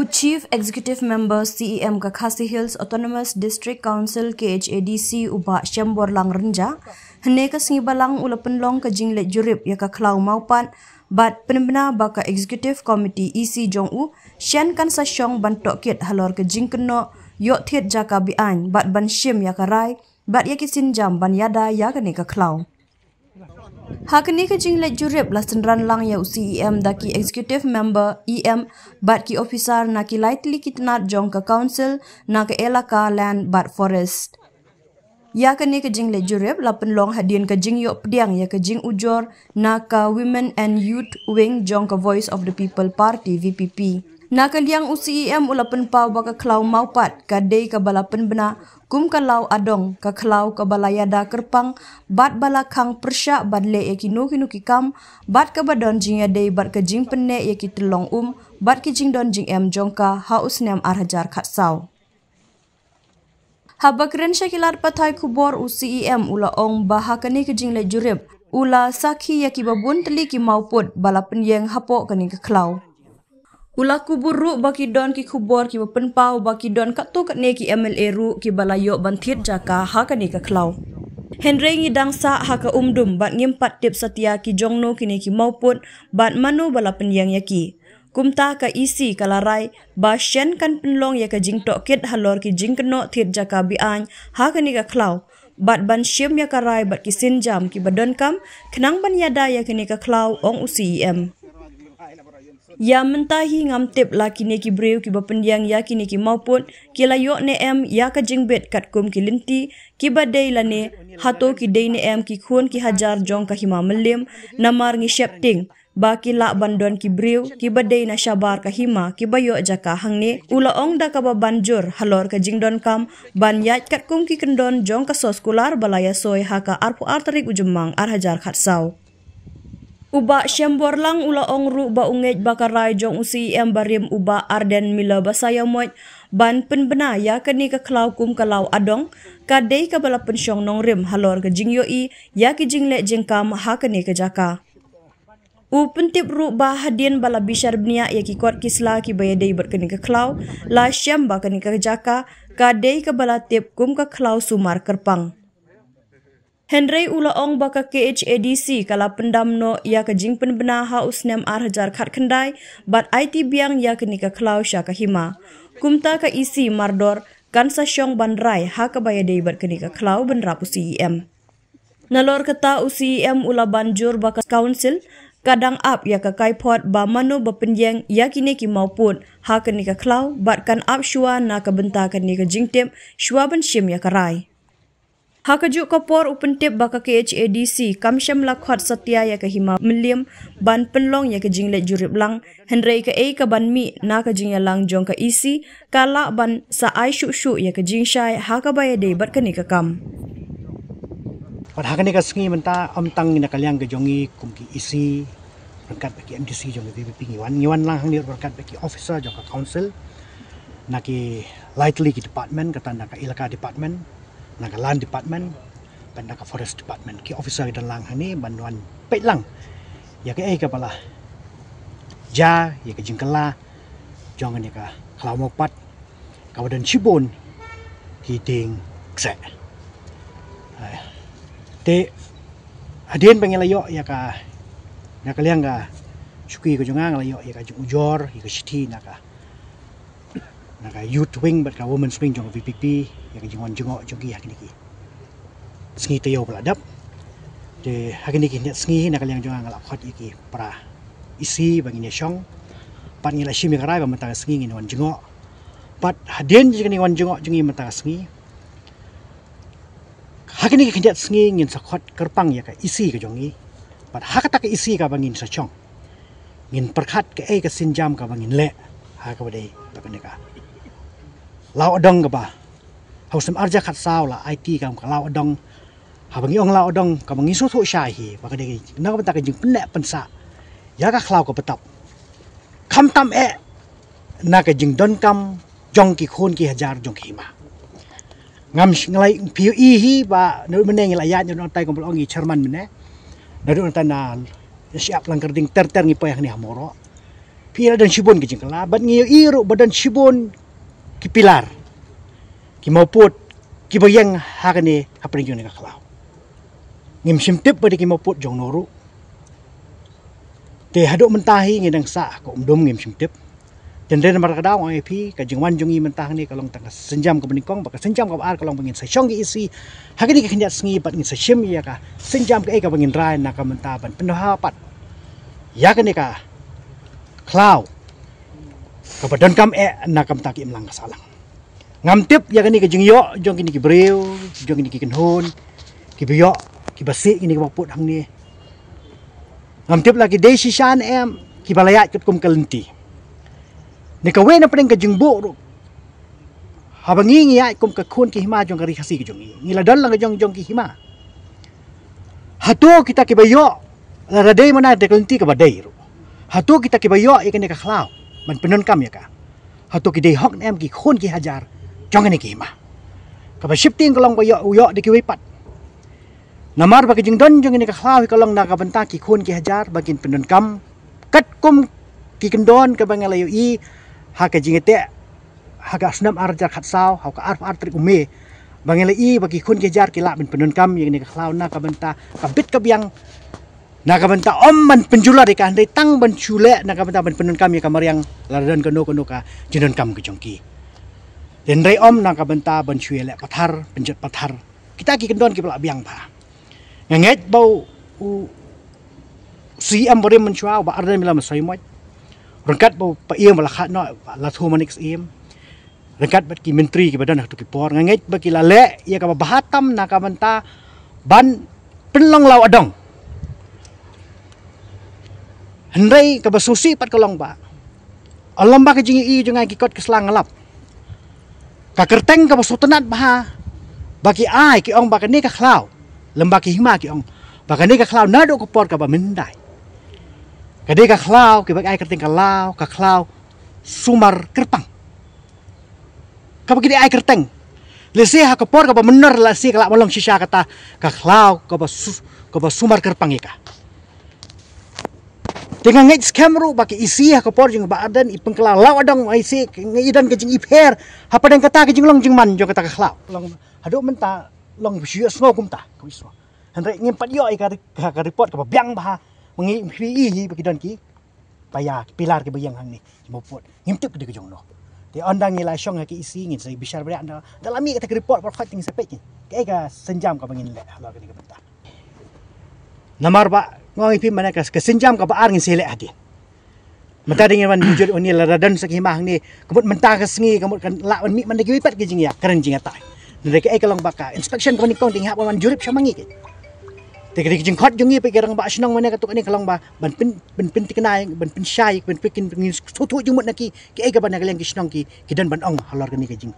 Chief Executive Member CEM ka Khasi Hills Autonomous District Council KHADC uba Syambor Lang Renja hene ka singi balang ula penlong ka jinglet jurip ya ka klau maupan bat penbena baka Executive Committee EC Jong U syan kan sa syong bantok kit halor ka jing keno yok thiet jaka bian bat ban shim ya ka rai bat ya kisin jam ban yada ya ka ne ka klau. Hakani ka jinglet jurip la senran lang ya CEM daki executive member EM bat ki officer na ki lightly kitnat jong ka council na ka elaka land bat forest. Ya kani ka jinglet jurip la penlong hadien ka jing yok pediang ya ka jing ujor na ka women and youth wing jong ka voice of the people party VPP. Na ka liang CEM ula penpau baka klau maupat ka day ka balapen bena kum kalau adong ka kalau ka balayada kerpang bat bala kang persya badle ya kinu kikam bat ka badon jing ya day bat ka jing penne ya ki telong bat ki jing don jing jongka haus nem arhajar khatsau. Habakren syakilat patai kubor CEM ula ong bahakani ka jing le jurip ula sakhi ya ki babun teli ki mauput balapen yang hapok kani ka klau. Ula kubur ru baki don ki kubor ki penpau baki don kat tu kat ne ki MLA ru ki balayok bantit jaka ha kani ka klau. Henry ngidang sa ha ka umdum bat ngimpat tip setia ki jongno kini ki mauput bat manu bala penyang yaki. Kumta ka isi kalarai ba syen kan penlong ya ka jing tok kit halor ki jing keno tit jaka bian ha kani ka klau. Bat ban syim ya karai bat ki sinjam ki badon kam kenang ban yada ya kini ka klau ong CEM. Ya mentahi ngam tip la kini ki breu ki bapendiang ya kini ki maupun ki layok ne em ya ka jingbet kat kum ki linti ki badai la ne hato ki dei ne em ki khun ki hajar jong ka hima melim namar ngi shepting ba ki la bandon ki breu ki badai na syabar ka hima ki bayo jaka hangne ula ong da ka banjur halor ka jingdon kam ban yat kat kum ki kendon jong ka soskular balaya soy haka arpu artarik ujemang arhajar khatsau. Uba Syambor lang ula ong ru ba ungej bakarai jong CEM barim uba Arden Mila basaya moit ban penbena ya kani ka klau kum kalau adong ka dei ka bala pensyong nong rim halor ka jingyo i ya ki jingle jengkam ha kani ka jaka. U pentip ru ba hadien bala bishar bnia ya ki kot kisla ki baya dei berkani ka klau la syam ba kani ka jaka ka dei ka bala tip kum ka klau sumar kerpang. Henry ula ong baka KHADC kala pendamno ya ka jing penbena ha usnem arhajar khat khandai bat IT biang ya kini ka klau sya ka hima. Kumta ka isi mardor kan sa syong bandrai ha ka baya dei bat kini ka klau benrap CEM. Nalor kata CEM ula banjur baka council kadang up ya ka kaipot ba manu bapenjeng ya kini ki maupun ha kini ka klau bat kan up shua na ka benta kini ka jingtip shua ban syim ya karai. Hakajuk kopor upentip baka KHADC kamsyam lakhwat setia ya ka hima melim ban penlong ya ka jinglet jurip lang Henry ka ka ban mi na ka jing ya lang jong ka isi kala ban sa ai shu ya ka jing syai ha ka baya dei bat kani ka kam. Pat hakani ka sngi menta amtang ina kalyang ka jongi kum ki isi berkat bagi MDC jong VPP ngiwan lang hang ni berkat bagi officer jong ka council na ki lightly ki department kata na ka ilaka department naga land department dan naga forest department ki officer dan lang hani banduan pet lang ya ke pala ja ya ke jingkala jongan ya ka kalau mau pat kawadan cibon ki ding kse te adien pengelayo ya ka liang ka syuki ko jongang layo ya ka ujor ya ka city naga youth wing bat ka women's wing jong VPP yang jengok jogi hakini ki sngi tayo peladap de hakini ki net sngi nak yang jong ngalap khot iki para isi bagi ne syong pat ngila shimi karai ba mata sngi ngin wan jengok pat hadien jeng wan jengok jengi mata sngi hakini ki net sngi ngin sakhot kerpang ya ka isi ka jongi pat hakata ka isi ka bangin sa chong ngin perkhat ka ka sinjam ka bangin le ha ka badai bakane ka lau adong ka ba hausam arja khat saw la IT kam ka lau adong ha bangi ong lau adong ka bangi so tho sha hi ba ka de na ka ta ka jing pen pensa ya ka khlau ka patap kham tam na ka jing don kam jong ki khon ki hajar jong ki ma ngam nglai PE hi ba no meneng la ya no tai kom ongi chairman mene na do ta na siap lang kerding ter ngi pa ni hamoro Pira dan shibon ke jingkala bat ngiyo iru badan shibon ki pilar ki mauput ki bayang hakane hapring jong ka klau ngim simtip bade ki mauput jong noru te haduk mentahi ngidang sa ko umdum ngim simtip dan den mar kadau ai pi ka jingwan jongi mentah ni kalong tang senjam ka benikong baka senjam ka ar kalong bangin sa syong gi isi hakani ka khinjat sngi bat ngin sa shim ya ka senjam ka ka bangin rai na ka mentaban pendapat ya kani ka klau kapadan kam na kam taki imlang kasalang ngam tip ya kani ka jingyo jong kini ki breu jong kini ki kenhon ki biyo ki basi kini ka maput hang ni ngam tip lagi dei sishan ki balayat ket kum kalenti ni ka we na pring ka jingbo ro habangi ngi ai kum ka khun ki hima jong kari khasi ki jong ngila dal lang jong ki hima hato kita ki bayo la radai mana de kalenti ka badai ro hato kita ki bayo ikan ka khlau man penon kam ya ka hato ki dei hok nem ki khun ki hajar jong ni ki hima ka ba shifting kalong bayo uyo de ki wipat namar ba ki jing don jong ni ka khlau kalong na ka benta ki khun ki hajar bagin penon kam kat kum ki kendon ka bangalayo i haka jingete haka asnam arjar khat saw haka arf artrik ume bangela i bagi khun ke jar kila bin penun kam yang ni khlau na ka benta ka bit ka biang na ka benta om man penjula de kan dei tang ban chule na ka benta ban penun kam ya kamar yang ladan kono ka jinon kam ke jongki den rei om na ka benta ban chule pathar penjet pathar kita ki kendon ki pala biang pa nganget bau si am bore men chua ba ardan mila masai mo rengkat bau pa iem la khat no la thu manix iem rengkat bat ki menteri ki badan tu ki por nganget ba ki la le ya ka bahatam na ka banta ban penlong law adong hendai ka basusi pat kolong ba alam ba ka jingi i jangai ki kot keslang ngalap ka kerteng ka basutenat ba bagi ai ki ong ba ka ni ka khlau lembak ki hima ki ong ba ka ni ka khlau na do ko por ka ba mendai kadai ka khlau ki bagai kerting ka lau ka khlau sumar kerpang ka bagi ai kerteng lesi ha ka por ka ba mener la si ka malong shisha kata ka khlau ka ba sumar kerpang ika dengan ngej skamru bagi isi ha ka por jing ba adan ipeng kala lau adang ai si ngidan ke jing iper ha padang kata ke jing long jing man jo kata ka khlau long hadu menta long syu sngo kum ta ko iso hendrai ngimpat yo ka report ka ba biang ba mengi hi bagi don ki paya pilar ke bayang hang ni mopot ngimtip ke jong no te ondang ni la syong ki isi ngin sai bishar bra anda dalam mi kata report par fighting sepek ni ke ka senjam ka bangin le halo ke benta namar ba ngongi pi mana ka senjam ka ba ar ngin sele adin mata dengan man jujur oni la radan sak himah ni kemut mentah ka sengi kemut kan la mi man ki wipat ke jing ya keren jing atai ndek ke kalong baka inspection ko ni kong ting hap man jurip samangi ke Teka jing khot jungi pe kerang ba senang mana katuk ni kalong ba ban pin tikenai ban pin syai ban pikin sutu jumut naki ki ega ban kalian ki senang ki dan ban ong halor ni ke jing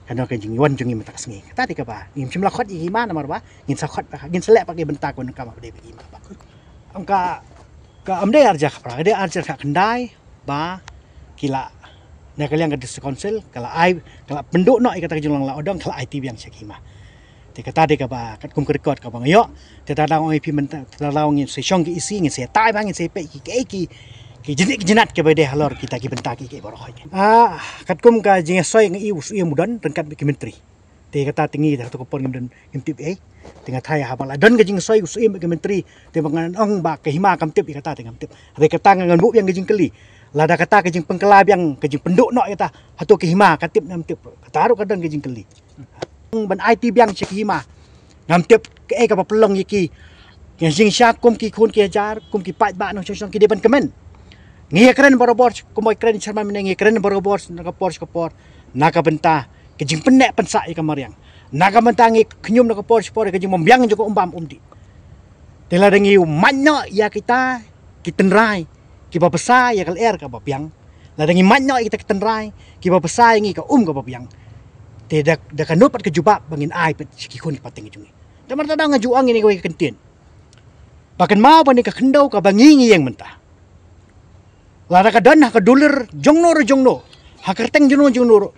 kana ke jing wan jungi mata kasngi kata tika ba ngim simla khot i mana mar ba ngin sa khot ngin selek pakai bentak kon kam de be ba angka ka amde arja khapra de arja kha kendai ba kila na kalian ke konsil kala ai kala penduk no kata jing lang la odong kala IT biang syakima Teka tadi ka ba kat kum record ka bang yo teta daw ang ipi daw ngin se syong ki isi ngin se tai bang ngin se pe ki jenat ke bede halor kita ki bentaki ki boroh kat kum ka jing soy ngi us mudan rengkat ki menteri te kata tingi ta ko pon ngim tip tengah thai ha bala don ka jing soy us ki menteri te bang ong ba ke hima kam tip kata tengam tip re kata ngan bu yang jing keli lada kata ke jing pengkelab yang ke jing penduk no kata hatu ke hima katip nam tip kata ru kadon ke jing keli ban IT biang chekima ngam tip ke ka pelong yiki yang jing syak kum ki khun ki jar kum ki pat ba no chong ki depan kemen ngi keren borobor kum oi keren charman men ngi keren borobor na kapor na ka benta ke jing penek pensa i kamariang na ka benta ngi knyum na kapor ke jing membiang joko umbam umdi tela dengi manyo ya kita tenrai ki ba pesa ya kal er ka ba biang la dengi manyo kita tenrai ki ba pesa ngi ka ka ba biang tidak dak nupat ke jubak bangin ai pet sikikun pating jungi tamar tadang ngajuang ini kowe kentin bahkan mau pani ka kendau ka bangingi yang mentah lara ka dan ka dulir jongno ha kerteng jongno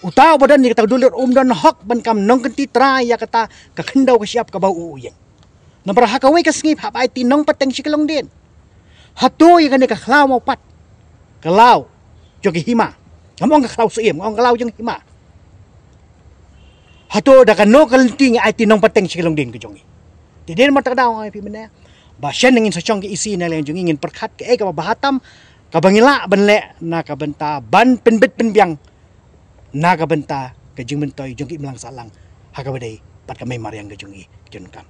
utaw badan ni ka dulir dan hok ban kam nong kenti tra ya kata ka kendau ka siap ka bau uyeng nambar ha ka we ka sngip ha pai ti nong pateng sikalong din hatu ya ka khlau mau pat kalau jogi hima ngomong ke kalau suiem ngomong kalau jong hima hato da kan no kalting ai tinong pateng silong din ke jongi tidin mo takdaw ai pi mena ba shen ngin sa chong ke isi na leng jongi ngin perkhat ke ka bahatam ka bangila banle na ka benta ban penbet penbiang na ka benta ke jing mentoy jongi melang salang ha ka badai pat ka mai mariang ke jongi jon kam